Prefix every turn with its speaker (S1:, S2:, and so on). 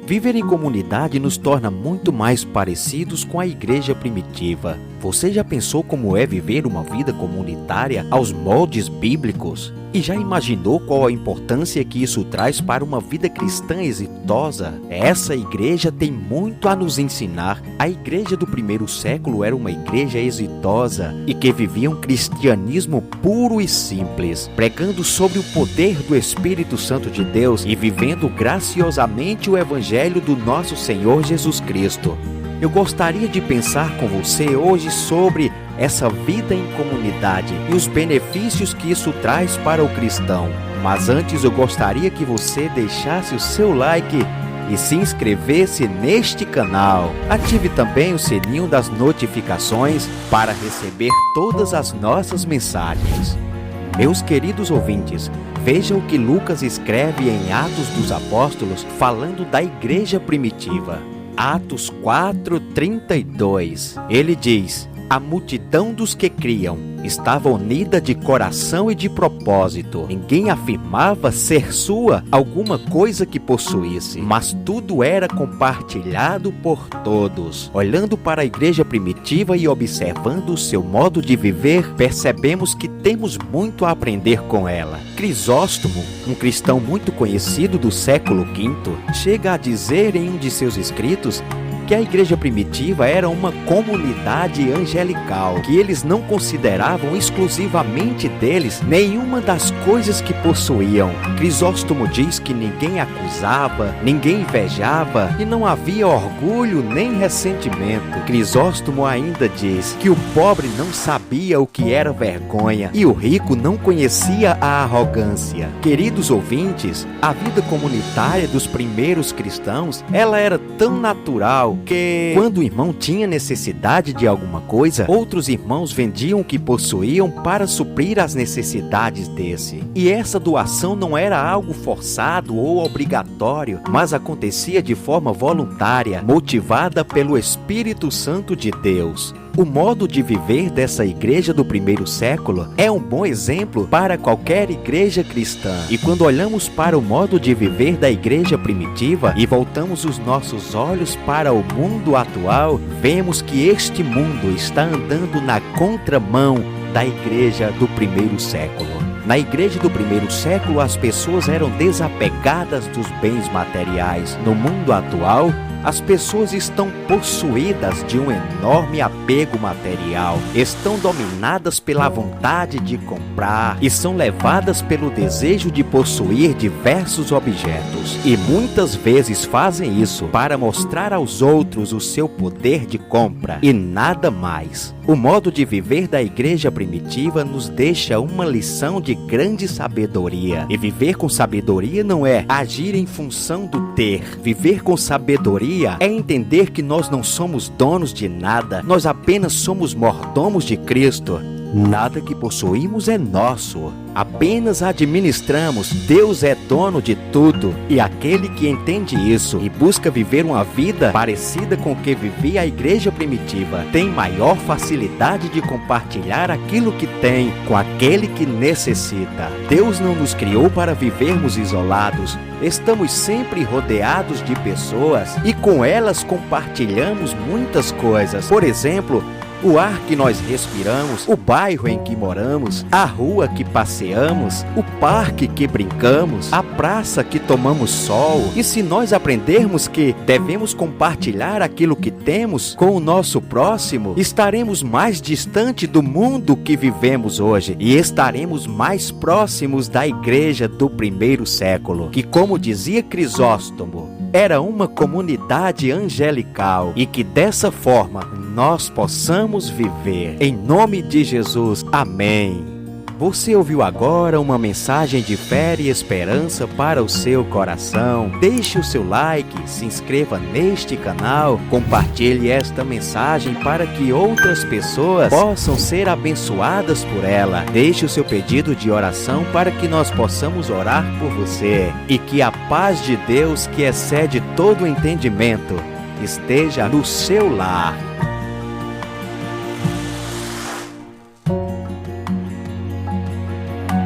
S1: Viver em comunidade nos torna muito mais parecidos com a igreja primitiva. Você já pensou como é viver uma vida comunitária aos moldes bíblicos? E já imaginou qual a importância que isso traz para uma vida cristã exitosa? Essa igreja tem muito a nos ensinar. A igreja do primeiro século era uma igreja exitosa e que vivia um cristianismo puro e simples, pregando sobre o poder do Espírito Santo de Deus e vivendo graciosamente o evangelho do nosso Senhor Jesus Cristo. Eu gostaria de pensar com você hoje sobre essa vida em comunidade e os benefícios que isso traz para o cristão. Mas antes eu gostaria que você deixasse o seu like e se inscrevesse neste canal. Ative também o sininho das notificações para receber todas as nossas mensagens. Meus queridos ouvintes, vejam o que Lucas escreve em Atos dos Apóstolos falando da igreja primitiva. Atos 4:32. Ele diz: a multidão dos que criam estava unida de coração e de propósito. Ninguém afirmava ser sua alguma coisa que possuísse, mas tudo era compartilhado por todos. Olhando para a igreja primitiva e observando o seu modo de viver, percebemos que temos muito a aprender com ela. Crisóstomo, um cristão muito conhecido do século V, chega a dizer em um de seus escritos que a igreja primitiva era uma comunidade angelical, que eles não consideravam exclusivamente deles nenhuma das coisas que possuíam. Crisóstomo diz que ninguém acusava, ninguém invejava e não havia orgulho nem ressentimento. Crisóstomo ainda diz que o pobre não sabia o que era vergonha e o rico não conhecia a arrogância. Queridos ouvintes, a vida comunitária dos primeiros cristãos, ela era tão natural que, quando o irmão tinha necessidade de alguma coisa, outros irmãos vendiam o que possuíam para suprir as necessidades desse. E essa doação não era algo forçado ou obrigatório, mas acontecia de forma voluntária, motivada pelo Espírito Santo de Deus. O modo de viver dessa igreja do primeiro século é um bom exemplo para qualquer igreja cristã. E quando olhamos para o modo de viver da igreja primitiva e voltamos os nossos olhos para o mundo atual, vemos que este mundo está andando na contramão da igreja do primeiro século. Na igreja do primeiro século, as pessoas eram desapegadas dos bens materiais. No mundo atual, as pessoas estão possuídas de um enorme apego material, estão dominadas pela vontade de comprar e são levadas pelo desejo de possuir diversos objetos. E muitas vezes fazem isso para mostrar aos outros o seu poder de compra e nada mais. O modo de viver da igreja primitiva nos deixa uma lição de grande sabedoria. E viver com sabedoria não é agir em função do ter. Viver com sabedoria é entender que nós não somos donos de nada, nós apenas somos mordomos de Cristo. Nada que possuímos é nosso, apenas administramos. Deus é dono de tudo, e aquele que entende isso e busca viver uma vida parecida com o que vivia a igreja primitiva, tem maior facilidade de compartilhar aquilo que tem com aquele que necessita. Deus não nos criou para vivermos isolados. Estamos sempre rodeados de pessoas e com elas compartilhamos muitas coisas. Por exemplo, o ar que nós respiramos, o bairro em que moramos, a rua que passeamos, o parque que brincamos, a praça que tomamos sol. E se nós aprendermos que devemos compartilhar aquilo que temos com o nosso próximo, estaremos mais distante do mundo que vivemos hoje e estaremos mais próximos da igreja do primeiro século, que, como dizia Crisóstomo, era uma comunidade angelical, e que dessa forma nós possamos viver. Em nome de Jesus, amém. Você ouviu agora uma mensagem de fé e esperança para o seu coração. Deixe o seu like, se inscreva neste canal, compartilhe esta mensagem para que outras pessoas possam ser abençoadas por ela. Deixe o seu pedido de oração para que nós possamos orar por você. E que a paz de Deus, que excede todo entendimento, esteja no seu lar.